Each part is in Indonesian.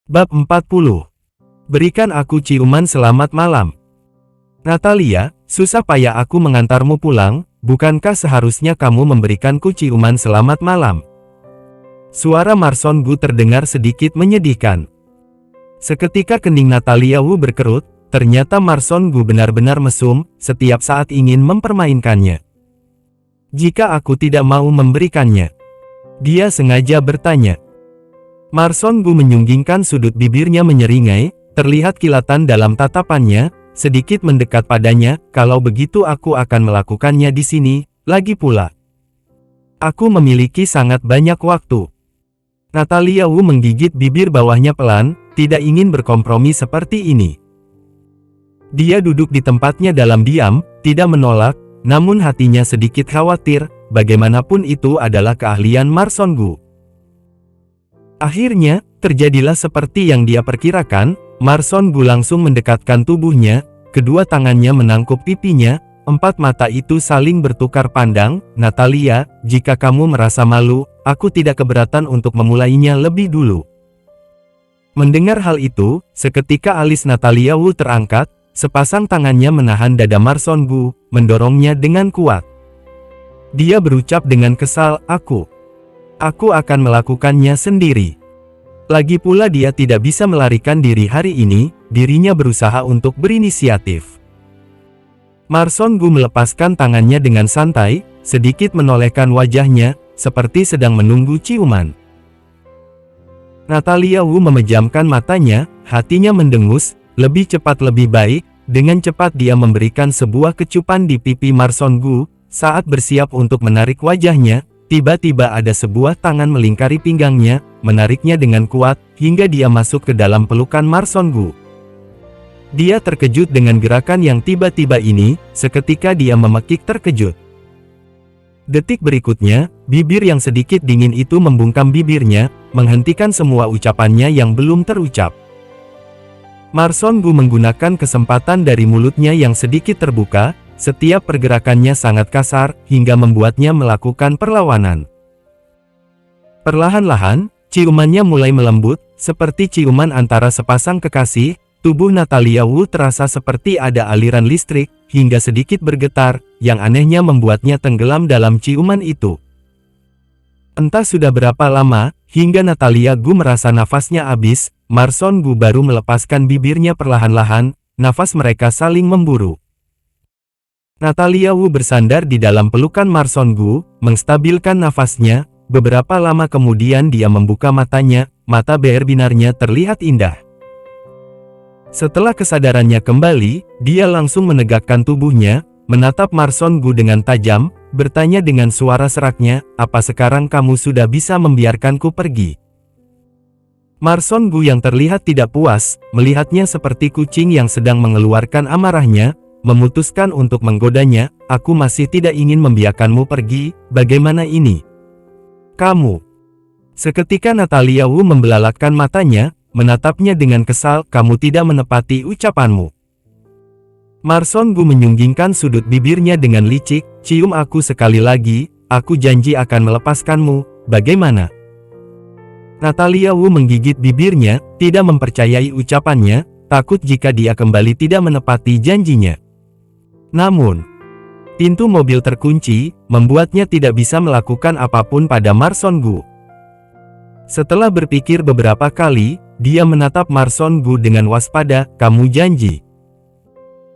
Bab 40. Berikan aku ciuman selamat malam. Natalia, susah payah aku mengantarmu pulang, bukankah seharusnya kamu memberikanku ciuman selamat malam? Suara Marson Gu terdengar sedikit menyedihkan. Seketika kening Natalia Wu berkerut, ternyata Marson Gu benar-benar mesum, setiap saat ingin mempermainkannya. Jika aku tidak mau memberikannya, dia sengaja bertanya. Marson Gu menyunggingkan sudut bibirnya menyeringai, terlihat kilatan dalam tatapannya, sedikit mendekat padanya, kalau begitu aku akan melakukannya di sini, lagi pula. Aku memiliki sangat banyak waktu. Natalia Wu menggigit bibir bawahnya pelan, tidak ingin berkompromi seperti ini. Dia duduk di tempatnya dalam diam, tidak menolak, namun hatinya sedikit khawatir, bagaimanapun itu adalah keahlian Marson Gu. Akhirnya, terjadilah seperti yang dia perkirakan, Marson Gu langsung mendekatkan tubuhnya, kedua tangannya menangkup pipinya, empat mata itu saling bertukar pandang. Natalia, jika kamu merasa malu, aku tidak keberatan untuk memulainya lebih dulu. Mendengar hal itu, seketika alis Natalia Wu terangkat, sepasang tangannya menahan dada Marson Gu, mendorongnya dengan kuat. Dia berucap dengan kesal, Aku akan melakukannya sendiri. Lagi pula dia tidak bisa melarikan diri hari ini, dirinya berusaha untuk berinisiatif. Marson Gu melepaskan tangannya dengan santai, sedikit menolehkan wajahnya, seperti sedang menunggu ciuman. Natalia Wu memejamkan matanya, hatinya mendengus, lebih cepat lebih baik, dengan cepat dia memberikan sebuah kecupan di pipi Marson Gu, saat bersiap untuk menarik wajahnya. Tiba-tiba ada sebuah tangan melingkari pinggangnya, menariknya dengan kuat, hingga dia masuk ke dalam pelukan Marson Gu. Dia terkejut dengan gerakan yang tiba-tiba ini, seketika dia memekik terkejut. Detik berikutnya, bibir yang sedikit dingin itu membungkam bibirnya, menghentikan semua ucapannya yang belum terucap. Marson Gu menggunakan kesempatan dari mulutnya yang sedikit terbuka, setiap pergerakannya sangat kasar, hingga membuatnya melakukan perlawanan. Perlahan-lahan, ciumannya mulai melembut, seperti ciuman antara sepasang kekasih. Tubuh Natalia Wu terasa seperti ada aliran listrik, hingga sedikit bergetar, yang anehnya membuatnya tenggelam dalam ciuman itu. Entah sudah berapa lama, hingga Natalia Gu merasa nafasnya habis, Marson Gu baru melepaskan bibirnya perlahan-lahan, nafas mereka saling memburu. Natalia Wu bersandar di dalam pelukan Marson Gu, menstabilkan nafasnya, beberapa lama kemudian dia membuka matanya, mata berbinarnya terlihat indah. Setelah kesadarannya kembali, dia langsung menegakkan tubuhnya, menatap Marson Gu dengan tajam, bertanya dengan suara seraknya, apa sekarang kamu sudah bisa membiarkanku pergi? Marson Gu yang terlihat tidak puas, melihatnya seperti kucing yang sedang mengeluarkan amarahnya, memutuskan untuk menggodanya, aku masih tidak ingin membiarkanmu pergi, bagaimana ini? Kamu. Seketika Natalia Wu membelalakkan matanya, menatapnya dengan kesal, kamu tidak menepati ucapanmu. Marson Gu menyunggingkan sudut bibirnya dengan licik, cium aku sekali lagi, aku janji akan melepaskanmu, bagaimana? Natalia Wu menggigit bibirnya, tidak mempercayai ucapannya, takut jika dia kembali tidak menepati janjinya. Namun, pintu mobil terkunci, membuatnya tidak bisa melakukan apapun pada Marson Gu. Setelah berpikir beberapa kali, dia menatap Marson Gu dengan waspada, kamu janji?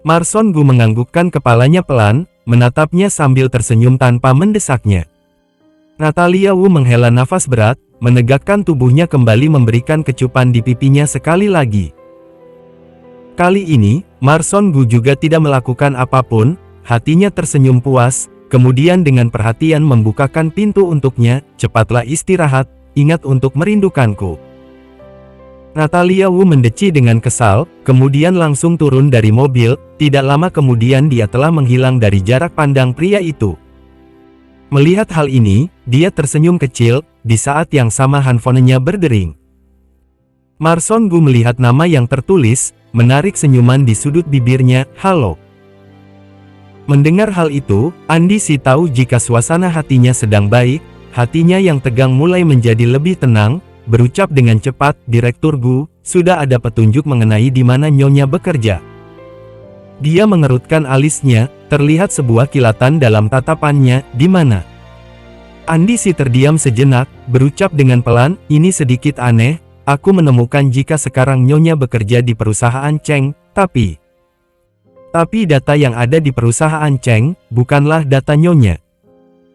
Marson Gu menganggukkan kepalanya pelan, menatapnya sambil tersenyum tanpa mendesaknya. Natalia Wu menghela nafas berat, menegakkan tubuhnya kembali memberikan kecupan di pipinya sekali lagi. Kali ini, Marson Gu juga tidak melakukan apapun, hatinya tersenyum puas, kemudian dengan perhatian membukakan pintu untuknya, cepatlah istirahat, ingat untuk merindukanku. Natalia Wu mendeci dengan kesal, kemudian langsung turun dari mobil, tidak lama kemudian dia telah menghilang dari jarak pandang pria itu. Melihat hal ini, dia tersenyum kecil, di saat yang sama handphonenya berdering. Marson Gu melihat nama yang tertulis, menarik senyuman di sudut bibirnya, halo. Mendengar hal itu, Andi Si tahu jika suasana hatinya sedang baik, hatinya yang tegang mulai menjadi lebih tenang, berucap dengan cepat, Direktur Gu, sudah ada petunjuk mengenai di mana Nyonya bekerja. Dia mengerutkan alisnya, terlihat sebuah kilatan dalam tatapannya, di mana? Andisi terdiam sejenak, berucap dengan pelan, ini sedikit aneh, aku menemukan jika sekarang Nyonya bekerja di perusahaan Cheng, tapi data yang ada di perusahaan Cheng, bukanlah data Nyonya.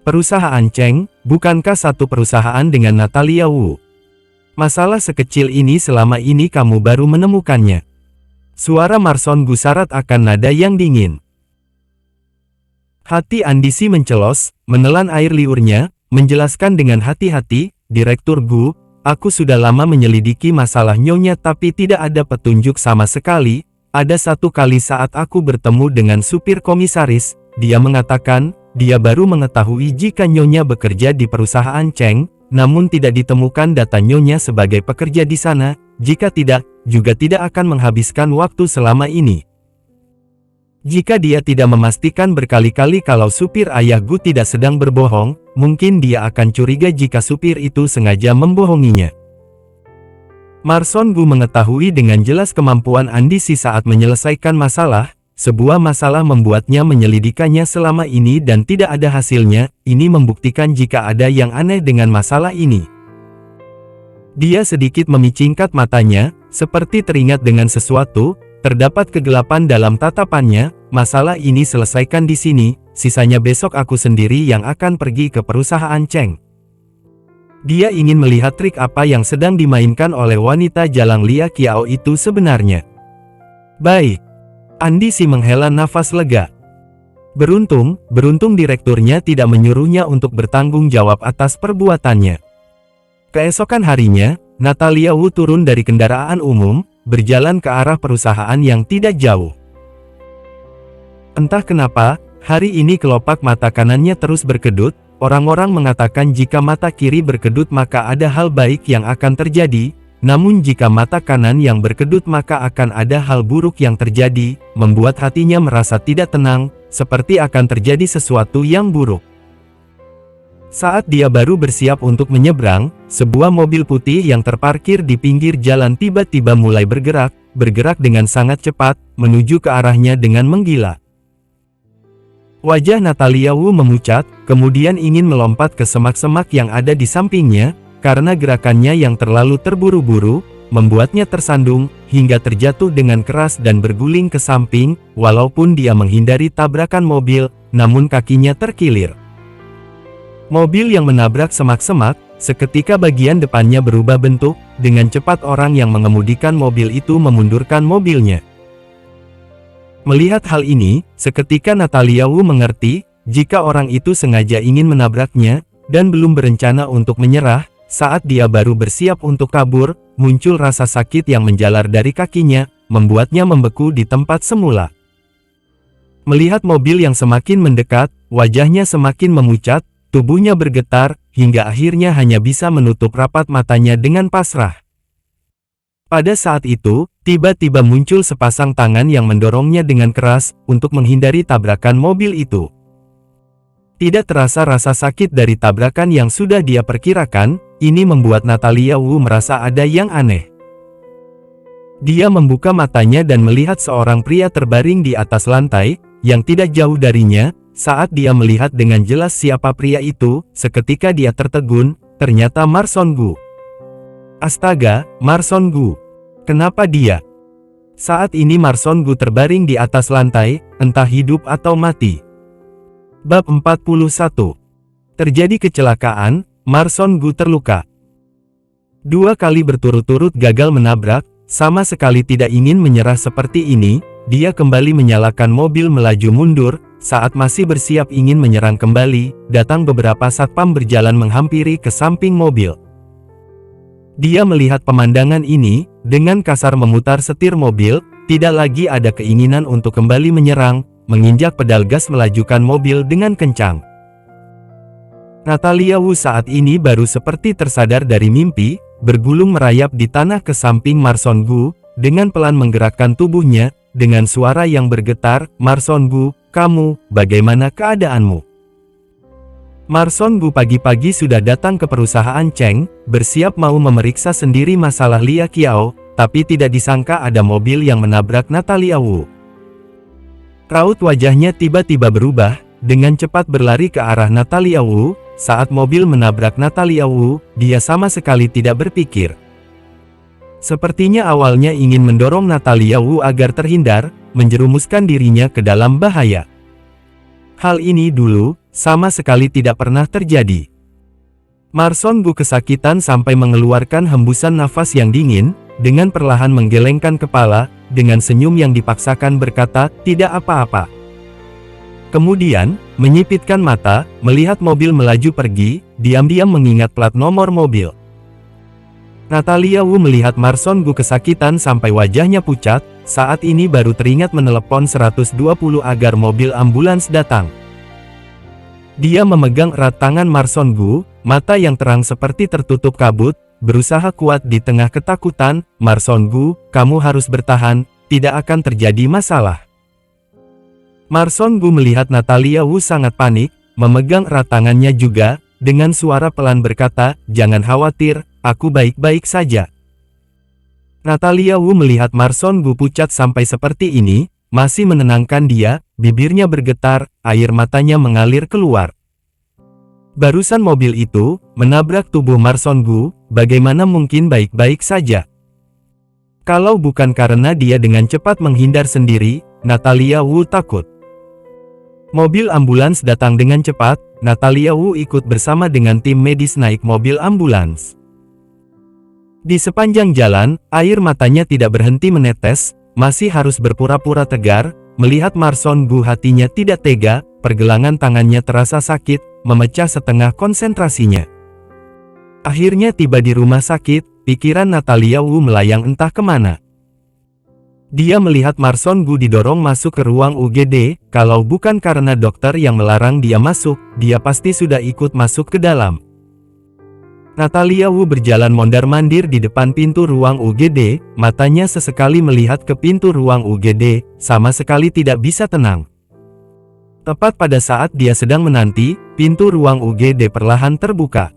Perusahaan Cheng, bukankah satu perusahaan dengan Natalia Wu? Masalah sekecil ini selama ini kamu baru menemukannya. Suara Marson Gu syarat akan nada yang dingin. Hati Andisi mencelos, menelan air liurnya, menjelaskan dengan hati-hati, Direktur Gu, aku sudah lama menyelidiki masalah Nyonya tapi tidak ada petunjuk sama sekali. Ada satu kali saat aku bertemu dengan supir komisaris, dia mengatakan, dia baru mengetahui jika Nyonya bekerja di perusahaan Cheng, namun tidak ditemukan data Nyonya sebagai pekerja di sana, jika tidak, juga tidak akan menghabiskan waktu selama ini. Jika dia tidak memastikan berkali-kali kalau supir ayah Gu tidak sedang berbohong, mungkin dia akan curiga jika supir itu sengaja membohonginya. Marson Gu mengetahui dengan jelas kemampuan Andisi saat menyelesaikan masalah, sebuah masalah membuatnya menyelidikannya selama ini dan tidak ada hasilnya, ini membuktikan jika ada yang aneh dengan masalah ini. Dia sedikit memicingkat matanya, seperti teringat dengan sesuatu, terdapat kegelapan dalam tatapannya, masalah ini selesaikan di sini, sisanya besok aku sendiri yang akan pergi ke perusahaan Cheng. Dia ingin melihat trik apa yang sedang dimainkan oleh wanita jalang Lia Qiao itu sebenarnya. Baik. Andisi menghela nafas lega. Beruntung direkturnya tidak menyuruhnya untuk bertanggung jawab atas perbuatannya. Keesokan harinya, Natalia Wu turun dari kendaraan umum, berjalan ke arah perusahaan yang tidak jauh. Entah kenapa, hari ini kelopak mata kanannya terus berkedut, orang-orang mengatakan jika mata kiri berkedut maka ada hal baik yang akan terjadi, namun jika mata kanan yang berkedut maka akan ada hal buruk yang terjadi, membuat hatinya merasa tidak tenang, seperti akan terjadi sesuatu yang buruk. Saat dia baru bersiap untuk menyeberang, sebuah mobil putih yang terparkir di pinggir jalan tiba-tiba mulai bergerak dengan sangat cepat, menuju ke arahnya dengan menggila. Wajah Natalia Wu memucat, kemudian ingin melompat ke semak-semak yang ada di sampingnya, karena gerakannya yang terlalu terburu-buru, membuatnya tersandung, hingga terjatuh dengan keras dan berguling ke samping, walaupun dia menghindari tabrakan mobil, namun kakinya terkilir. Mobil yang menabrak semak-semak, seketika bagian depannya berubah bentuk, dengan cepat orang yang mengemudikan mobil itu memundurkan mobilnya. Melihat hal ini, seketika Natalia Wu mengerti, jika orang itu sengaja ingin menabraknya, dan belum berencana untuk menyerah. Saat dia baru bersiap untuk kabur, muncul rasa sakit yang menjalar dari kakinya, membuatnya membeku di tempat semula. Melihat mobil yang semakin mendekat, wajahnya semakin memucat, tubuhnya bergetar, hingga akhirnya hanya bisa menutup rapat matanya dengan pasrah. Pada saat itu, tiba-tiba muncul sepasang tangan yang mendorongnya dengan keras, untuk menghindari tabrakan mobil itu. Tidak terasa rasa sakit dari tabrakan yang sudah dia perkirakan, ini membuat Natalia Wu merasa ada yang aneh. Dia membuka matanya dan melihat seorang pria terbaring di atas lantai, yang tidak jauh darinya. Saat dia melihat dengan jelas siapa pria itu, seketika dia tertegun, ternyata Marson Gu. Astaga, Marson Gu. Kenapa dia? Saat ini Marson Gu terbaring di atas lantai, entah hidup atau mati. Bab 41. Terjadi kecelakaan, Marson Gu terluka. 2 kali berturut-turut gagal menabrak, sama sekali tidak ingin menyerah seperti ini, dia kembali menyalakan mobil melaju mundur, saat masih bersiap ingin menyerang kembali, datang beberapa satpam berjalan menghampiri ke samping mobil. Dia melihat pemandangan ini, dengan kasar memutar setir mobil, tidak lagi ada keinginan untuk kembali menyerang, menginjak pedal gas melajukan mobil dengan kencang. Natalia Wu saat ini baru seperti tersadar dari mimpi, bergulung merayap di tanah ke samping Marson Gu, dengan pelan menggerakkan tubuhnya, dengan suara yang bergetar, Marson Gu, kamu, bagaimana keadaanmu? Marson Gu pagi-pagi sudah datang ke perusahaan Cheng, bersiap mau memeriksa sendiri masalah Lia Qiao, tapi tidak disangka ada mobil yang menabrak Natalia Wu. Raut wajahnya tiba-tiba berubah, dengan cepat berlari ke arah Natalia Wu. Saat mobil menabrak Natalia Wu, dia sama sekali tidak berpikir. Sepertinya awalnya ingin mendorong Natalia Wu agar terhindar, menjerumuskan dirinya ke dalam bahaya. Hal ini dulu, sama sekali tidak pernah terjadi. Marson Gu kesakitan sampai mengeluarkan hembusan nafas yang dingin, dengan perlahan menggelengkan kepala, dengan senyum yang dipaksakan berkata, "Tidak apa-apa." Kemudian, menyipitkan mata, melihat mobil melaju pergi, diam-diam mengingat plat nomor mobil. Natalia Wu melihat Marson Gu kesakitan sampai wajahnya pucat, saat ini baru teringat menelepon 120 agar mobil ambulans datang. Dia memegang erat tangan Marson Gu, mata yang terang seperti tertutup kabut, berusaha kuat di tengah ketakutan. "Marson Gu, kamu harus bertahan, tidak akan terjadi masalah." Marson Gu melihat Natalia Wu sangat panik, memegang erat tangannya juga, dengan suara pelan berkata, "Jangan khawatir, aku baik-baik saja." Natalia Wu melihat Marson Gu pucat sampai seperti ini, masih menenangkan dia, bibirnya bergetar, air matanya mengalir keluar. Barusan mobil itu menabrak tubuh Marson Gu, bagaimana mungkin baik-baik saja? Kalau bukan karena dia dengan cepat menghindar sendiri, Natalia Wu takut. Mobil ambulans datang dengan cepat, Natalia Wu ikut bersama dengan tim medis naik mobil ambulans. Di sepanjang jalan, air matanya tidak berhenti menetes, masih harus berpura-pura tegar, melihat Marson Gu hatinya tidak tega, pergelangan tangannya terasa sakit, memecah setengah konsentrasinya. Akhirnya tiba di rumah sakit, pikiran Natalia Wu melayang entah kemana. Dia melihat Marson Gu didorong masuk ke ruang UGD, kalau bukan karena dokter yang melarang dia masuk, dia pasti sudah ikut masuk ke dalam. Natalia Wu berjalan mondar-mandir di depan pintu ruang UGD, matanya sesekali melihat ke pintu ruang UGD, sama sekali tidak bisa tenang. Tepat pada saat dia sedang menanti, pintu ruang UGD perlahan terbuka.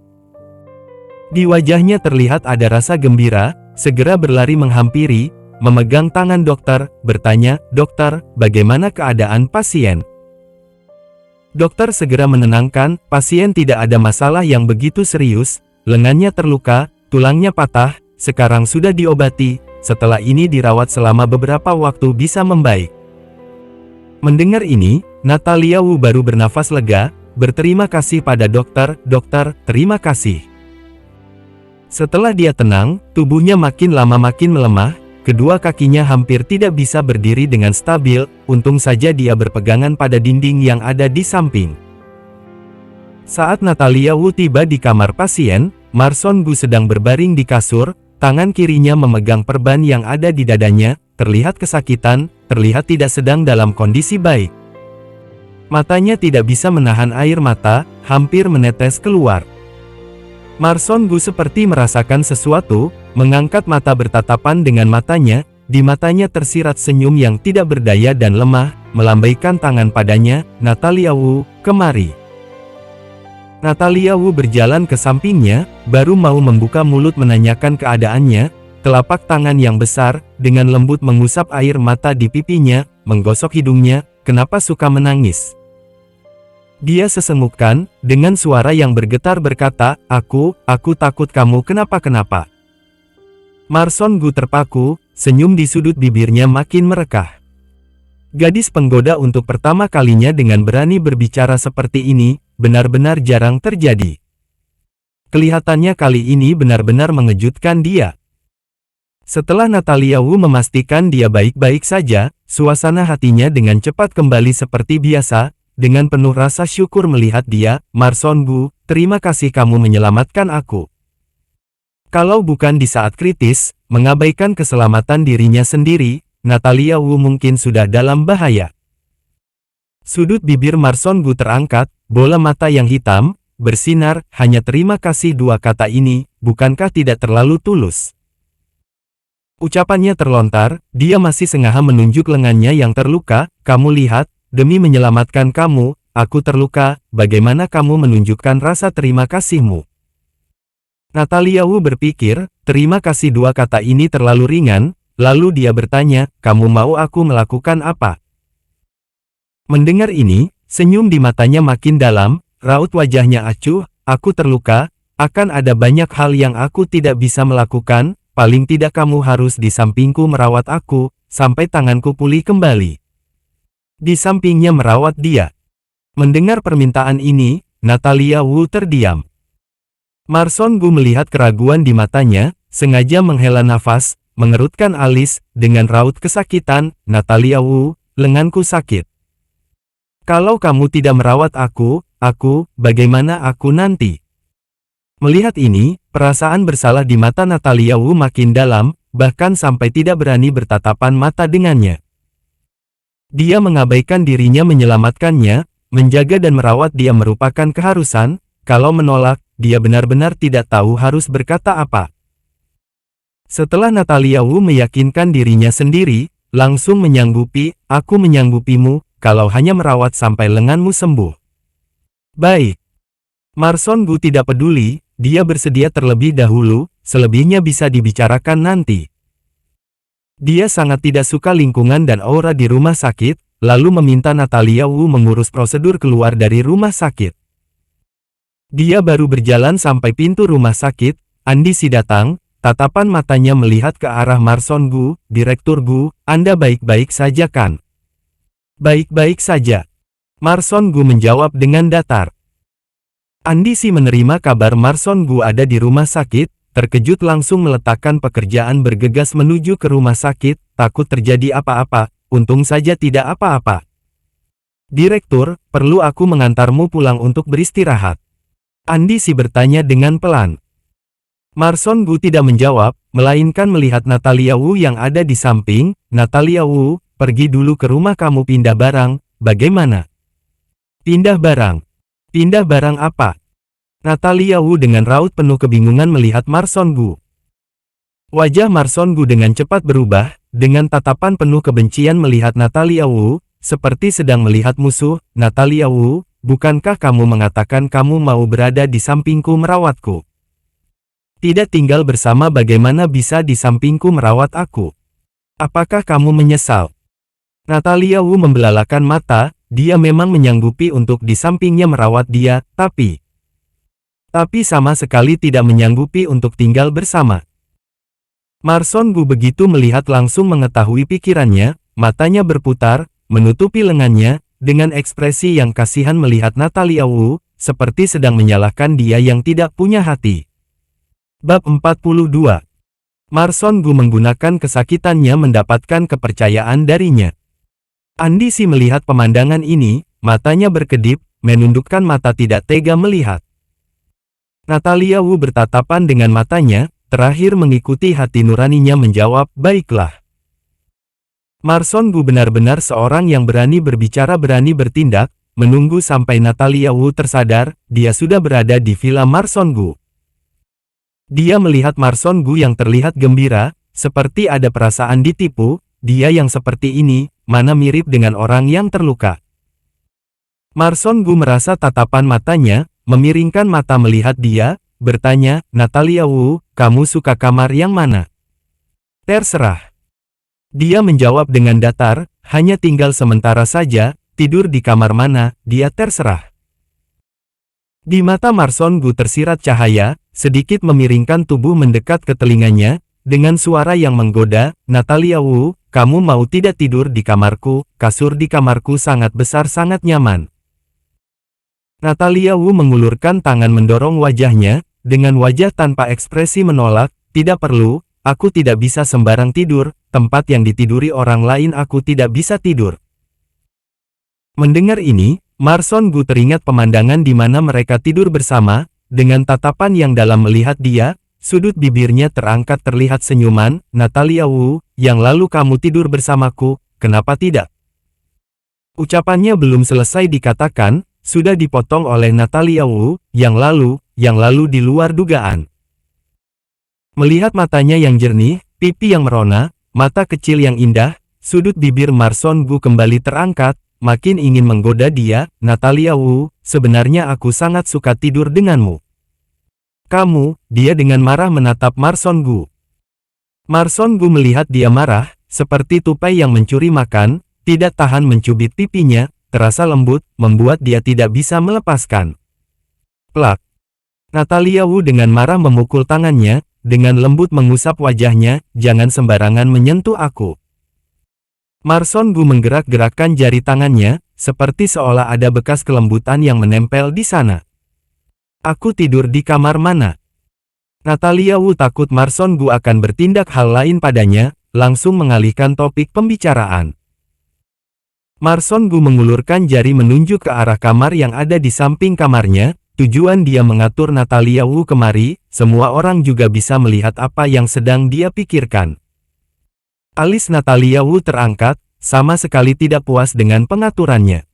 Di wajahnya terlihat ada rasa gembira, segera berlari menghampiri, memegang tangan dokter, bertanya, "Dokter, bagaimana keadaan pasien?" Dokter segera menenangkan, pasien tidak ada masalah yang begitu serius, lengannya terluka, tulangnya patah, sekarang sudah diobati, setelah ini dirawat selama beberapa waktu bisa membaik. Mendengar ini, Natalia Wu baru bernafas lega, berterima kasih pada dokter, "Dokter, terima kasih." Setelah dia tenang, tubuhnya makin lama makin melemah, kedua kakinya hampir tidak bisa berdiri dengan stabil, untung saja dia berpegangan pada dinding yang ada di samping. Saat Natalia Wu tiba di kamar pasien, Marson Gu sedang berbaring di kasur, tangan kirinya memegang perban yang ada di dadanya, terlihat kesakitan, terlihat tidak sedang dalam kondisi baik. Matanya tidak bisa menahan air mata, hampir menetes keluar. Marson Gu seperti merasakan sesuatu, mengangkat mata bertatapan dengan matanya, di matanya tersirat senyum yang tidak berdaya dan lemah, melambaikan tangan padanya, "Natalia Wu, kemari." Natalia Wu berjalan ke sampingnya, baru mau membuka mulut menanyakan keadaannya, telapak tangan yang besar, dengan lembut mengusap air mata di pipinya, menggosok hidungnya, "Kenapa suka menangis?" Dia sesenggukan, dengan suara yang bergetar berkata, aku takut kamu kenapa-kenapa." Marson Gu terpaku, senyum di sudut bibirnya makin merekah. Gadis penggoda untuk pertama kalinya dengan berani berbicara seperti ini, benar-benar jarang terjadi. Kelihatannya kali ini benar-benar mengejutkan dia. Setelah Natalia Wu memastikan dia baik-baik saja, suasana hatinya dengan cepat kembali seperti biasa. Dengan penuh rasa syukur melihat dia, "Marson Gu, terima kasih kamu menyelamatkan aku." Kalau bukan di saat kritis, mengabaikan keselamatan dirinya sendiri, Natalia Wu mungkin sudah dalam bahaya. Sudut bibir Marson Gu terangkat, bola mata yang hitam, bersinar, hanya terima kasih dua kata ini, bukankah tidak terlalu tulus? Ucapannya terlontar, dia masih sengaja menunjuk lengannya yang terluka, "Kamu lihat, demi menyelamatkan kamu, aku terluka, bagaimana kamu menunjukkan rasa terima kasihmu?" Natalia Wu berpikir, terima kasih dua kata ini terlalu ringan, lalu dia bertanya, kamu mau aku melakukan apa? Mendengar ini, senyum di matanya makin dalam, raut wajahnya acuh, aku terluka, akan ada banyak hal yang aku tidak bisa melakukan, paling tidak kamu harus di sampingku merawat aku, sampai tanganku pulih kembali. Di sampingnya merawat dia. Mendengar permintaan ini, Natalia Wu terdiam. Marson Gu melihat keraguan di matanya, sengaja menghela nafas, mengerutkan alis, dengan raut kesakitan, Natalia Wu, lenganku sakit. Kalau kamu tidak merawat aku, bagaimana aku nanti? Melihat ini, perasaan bersalah di mata Natalia Wu makin dalam, bahkan sampai tidak berani bertatapan mata dengannya. Dia mengabaikan dirinya menyelamatkannya, menjaga dan merawat dia merupakan keharusan, kalau menolak, dia benar-benar tidak tahu harus berkata apa. Setelah Natalia Wu meyakinkan dirinya sendiri, langsung menyanggupi, aku menyanggupimu, kalau hanya merawat sampai lenganmu sembuh. Baik. Marson Gu tidak peduli, dia bersedia terlebih dahulu, selebihnya bisa dibicarakan nanti. Dia sangat tidak suka lingkungan dan aura di rumah sakit, lalu meminta Natalia Wu mengurus prosedur keluar dari rumah sakit. Dia baru berjalan sampai pintu rumah sakit, Andi Si datang, tatapan matanya melihat ke arah Marson Gu, Direktur Gu, Anda baik-baik saja kan? Baik-baik saja. Marson Gu menjawab dengan datar. Andi Si menerima kabar Marson Gu ada di rumah sakit, terkejut langsung meletakkan pekerjaan bergegas menuju ke rumah sakit, takut terjadi apa-apa, untung saja tidak apa-apa. Direktur, perlu aku mengantarmu pulang untuk beristirahat? Andi Si bertanya dengan pelan. Marson Gu tidak menjawab, melainkan melihat Natalia Wu yang ada di samping. Natalia Wu, pergi dulu ke rumah kamu pindah barang, bagaimana? Pindah barang? Pindah barang apa? Natalia Wu dengan raut penuh kebingungan melihat Marson Gu. Wajah Marson Gu dengan cepat berubah, dengan tatapan penuh kebencian melihat Natalia Wu, seperti sedang melihat musuh. Natalia Wu, bukankah kamu mengatakan kamu mau berada di sampingku merawatku? Tidak tinggal bersama bagaimana bisa di sampingku merawat aku? Apakah kamu menyesal? Natalia Wu membelalakan mata, dia memang menyanggupi untuk di sampingnya merawat dia, tapi sama sekali tidak menyanggupi untuk tinggal bersama. Marson Gu begitu melihat langsung mengetahui pikirannya, matanya berputar, menutupi lengannya, dengan ekspresi yang kasihan melihat Natalia Wu, seperti sedang menyalahkan dia yang tidak punya hati. Bab 42. Marson Gu menggunakan kesakitannya mendapatkan kepercayaan darinya. Andi Si melihat pemandangan ini, matanya berkedip, menundukkan mata tidak tega melihat. Natalia Wu bertatapan dengan matanya, terakhir mengikuti hati nuraninya menjawab, baiklah. Marson Gu benar-benar seorang yang berani berbicara berani bertindak, menunggu sampai Natalia Wu tersadar, dia sudah berada di villa Marson Gu. Dia melihat Marson Gu yang terlihat gembira, seperti ada perasaan ditipu, dia yang seperti ini, mana mirip dengan orang yang terluka. Marson Gu merasa tatapan matanya, memiringkan mata melihat dia, bertanya, Natalia Wu, kamu suka kamar yang mana? Terserah. Dia menjawab dengan datar, hanya tinggal sementara saja, tidur di kamar mana, dia terserah. Di mata Marson Gu tersirat cahaya, sedikit memiringkan tubuh mendekat ke telinganya, dengan suara yang menggoda, Natalia Wu, kamu mau tidak tidur di kamarku, kasur di kamarku sangat besar sangat nyaman. Natalia Wu mengulurkan tangan mendorong wajahnya, dengan wajah tanpa ekspresi menolak, tidak perlu, aku tidak bisa sembarang tidur, tempat yang ditiduri orang lain aku tidak bisa tidur. Mendengar ini, Marson Gu teringat pemandangan di mana mereka tidur bersama, dengan tatapan yang dalam melihat dia, sudut bibirnya terangkat terlihat senyuman, Natalia Wu, yang lalu kamu tidur bersamaku, kenapa tidak? Ucapannya belum selesai dikatakan, sudah dipotong oleh Natalia Wu, yang lalu di luar dugaan. Melihat matanya yang jernih, pipi yang merona, mata kecil yang indah, sudut bibir Marson Gu kembali terangkat, makin ingin menggoda dia, Natalia Wu, sebenarnya aku sangat suka tidur denganmu. Kamu, dia dengan marah menatap Marson Gu. Marson Gu melihat dia marah, seperti tupai yang mencuri makan, tidak tahan mencubit pipinya, terasa lembut, membuat dia tidak bisa melepaskan. Plak. Natalia Wu dengan marah memukul tangannya, dengan lembut mengusap wajahnya, jangan sembarangan menyentuh aku. Marson Gu menggerak-gerakkan jari tangannya, seperti seolah ada bekas kelembutan yang menempel di sana. Aku tidur di kamar mana? Natalia Wu takut Marson Gu akan bertindak hal lain padanya, langsung mengalihkan topik pembicaraan. Marson Gu mengulurkan jari menunjuk ke arah kamar yang ada di samping kamarnya, tujuan dia mengatur Natalia Wu kemari, semua orang juga bisa melihat apa yang sedang dia pikirkan. Alis Natalia Wu terangkat, sama sekali tidak puas dengan pengaturannya.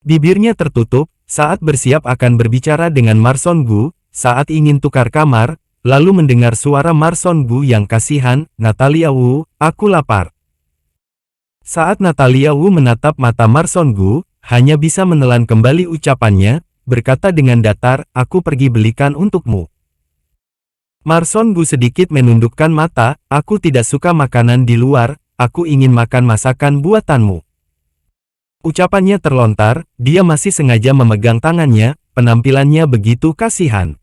Bibirnya tertutup, saat bersiap akan berbicara dengan Marson Gu, saat ingin tukar kamar, lalu mendengar suara Marson Gu yang kasihan, Natalia Wu, aku lapar. Saat Natalia Wu menatap mata Marson Gu, hanya bisa menelan kembali ucapannya, berkata dengan datar, aku pergi belikan untukmu. Marson Gu sedikit menundukkan mata, aku tidak suka makanan di luar, aku ingin makan masakan buatanmu. Ucapannya terlontar, dia masih sengaja memegang tangannya, penampilannya begitu kasihan.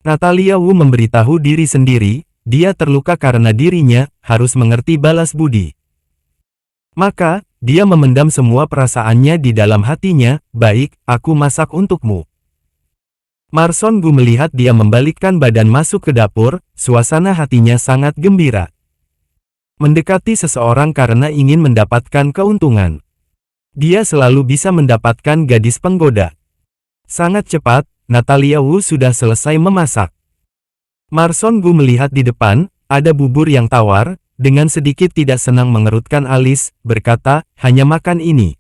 Natalia Wu memberitahu diri sendiri, dia terluka karena dirinya harus mengerti balas budi. Maka, dia memendam semua perasaannya di dalam hatinya, baik, aku masak untukmu. Marson Gu melihat dia membalikkan badan masuk ke dapur, suasana hatinya sangat gembira. Mendekati seseorang karena ingin mendapatkan keuntungan. Dia selalu bisa mendapatkan gadis penggoda. Sangat cepat, Natalia Wu sudah selesai memasak. Marson Gu melihat di depan, ada bubur yang tawar, dengan sedikit tidak senang mengerutkan alis, berkata, hanya makan ini.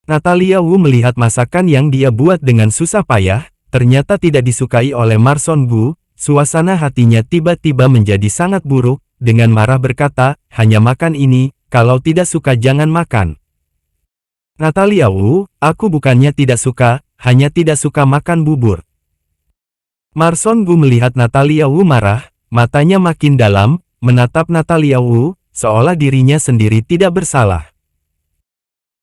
Natalia Wu melihat masakan yang dia buat dengan susah payah, ternyata tidak disukai oleh Marson Gu, suasana hatinya tiba-tiba menjadi sangat buruk, dengan marah berkata, hanya makan ini, kalau tidak suka jangan makan. Natalia Wu, aku bukannya tidak suka, hanya tidak suka makan bubur. Marson Gu melihat Natalia Wu marah, matanya makin dalam, menatap Natalia Wu, seolah dirinya sendiri tidak bersalah.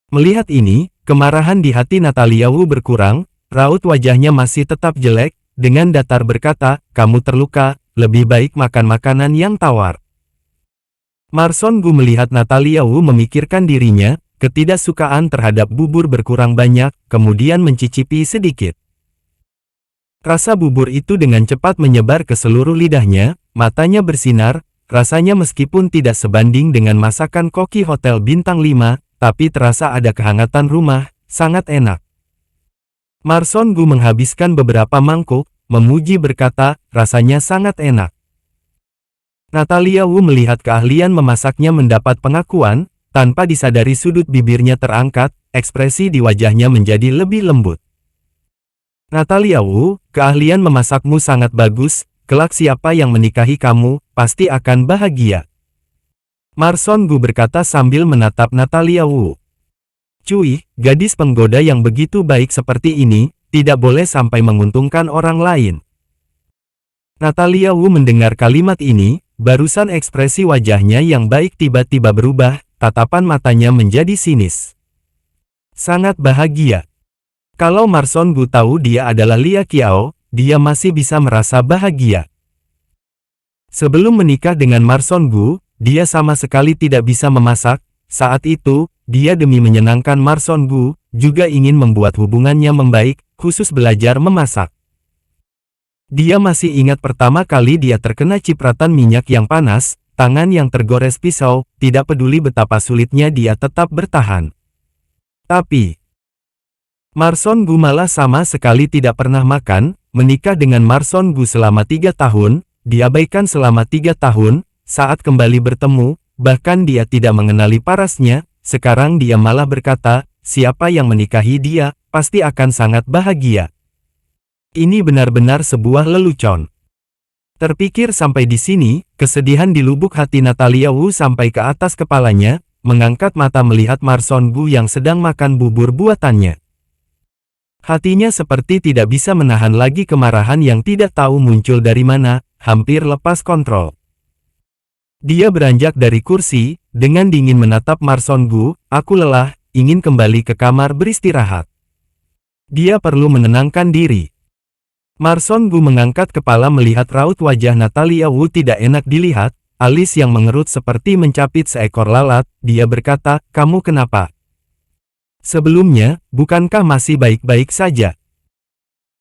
Melihat ini, kemarahan di hati Natalia Wu berkurang, raut wajahnya masih tetap jelek, dengan datar berkata, kamu terluka, lebih baik makan makanan yang tawar. Marson Gu melihat Natalia Wu memikirkan dirinya, ketidaksukaan terhadap bubur berkurang banyak, kemudian mencicipi sedikit. Rasa bubur itu dengan cepat menyebar ke seluruh lidahnya, matanya bersinar, rasanya meskipun tidak sebanding dengan masakan koki hotel bintang 5, tapi terasa ada kehangatan rumah, sangat enak. Marson Gu menghabiskan beberapa mangkuk, memuji berkata, rasanya sangat enak. Natalia Wu melihat keahlian memasaknya mendapat pengakuan, tanpa disadari sudut bibirnya terangkat, ekspresi di wajahnya menjadi lebih lembut. Natalia Wu, keahlian memasakmu sangat bagus, kelak siapa yang menikahi kamu, pasti akan bahagia. Marson Gu berkata sambil menatap Natalia Wu. Cuy, gadis penggoda yang begitu baik seperti ini, tidak boleh sampai menguntungkan orang lain. Natalia Wu mendengar kalimat ini, barusan ekspresi wajahnya yang baik tiba-tiba berubah, tatapan matanya menjadi sinis. Sangat bahagia. Kalau Marson Gu tahu dia adalah Lia Qiao, dia masih bisa merasa bahagia. Sebelum menikah dengan Marson Gu, dia sama sekali tidak bisa memasak. Saat itu, dia demi menyenangkan Marson Gu, juga ingin membuat hubungannya membaik, khusus belajar memasak. Dia masih ingat pertama kali dia terkena cipratan minyak yang panas, tangan yang tergores pisau, tidak peduli betapa sulitnya dia tetap bertahan. Tapi, Marson Gu malah sama sekali tidak pernah makan, menikah dengan Marson Gu selama 3 tahun, diabaikan selama 3 tahun, saat kembali bertemu, bahkan dia tidak mengenali parasnya, sekarang dia malah berkata, siapa yang menikahi dia, pasti akan sangat bahagia. Ini benar-benar sebuah lelucon. Terpikir sampai di sini, kesedihan di lubuk hati Natalia Wu sampai ke atas kepalanya, mengangkat mata melihat Marson Gu yang sedang makan bubur buatannya. Hatinya seperti tidak bisa menahan lagi kemarahan yang tidak tahu muncul dari mana, hampir lepas kontrol. Dia beranjak dari kursi, dengan dingin menatap Marson Gu, aku lelah, ingin kembali ke kamar beristirahat. Dia perlu menenangkan diri. Marson Gu mengangkat kepala melihat raut wajah Natalia Wu tidak enak dilihat, alis yang mengerut seperti mencapit seekor lalat, dia berkata, kamu kenapa? Sebelumnya, bukankah masih baik-baik saja?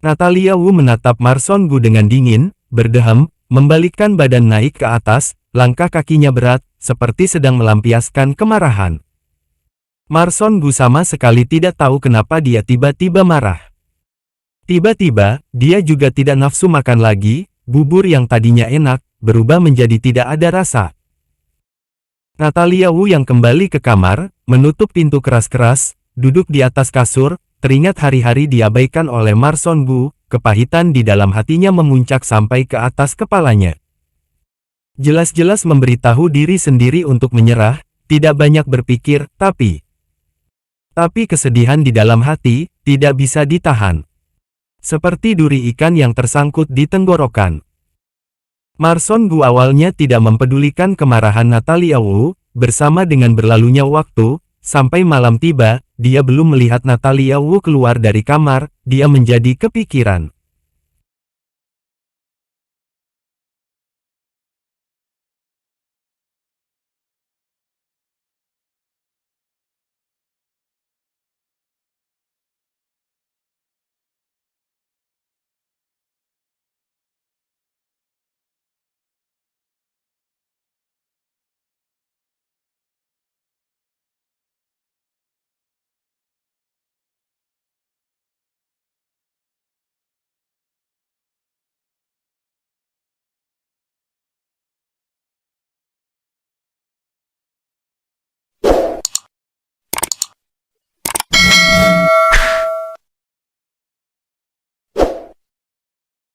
Natalia Wu menatap Marson Gu dengan dingin, berdeham, membalikkan badan naik ke atas, langkah kakinya berat, seperti sedang melampiaskan kemarahan. Marson Gu sama sekali tidak tahu kenapa dia tiba-tiba marah. Tiba-tiba, dia juga tidak nafsu makan lagi, bubur yang tadinya enak, berubah menjadi tidak ada rasa. Natalia Wu yang kembali ke kamar, menutup pintu keras-keras, duduk di atas kasur, teringat hari-hari diabaikan oleh Marson Gu, kepahitan di dalam hatinya memuncak sampai ke atas kepalanya. Jelas-jelas memberitahu diri sendiri untuk menyerah, tidak banyak berpikir, tapi kesedihan di dalam hati, tidak bisa ditahan. Seperti duri ikan yang tersangkut di tenggorokan. Marson Gu awalnya tidak mempedulikan kemarahan Natalia Wu, bersama dengan berlalunya waktu, sampai malam tiba, dia belum melihat Natalia Wu keluar dari kamar, dia menjadi kepikiran.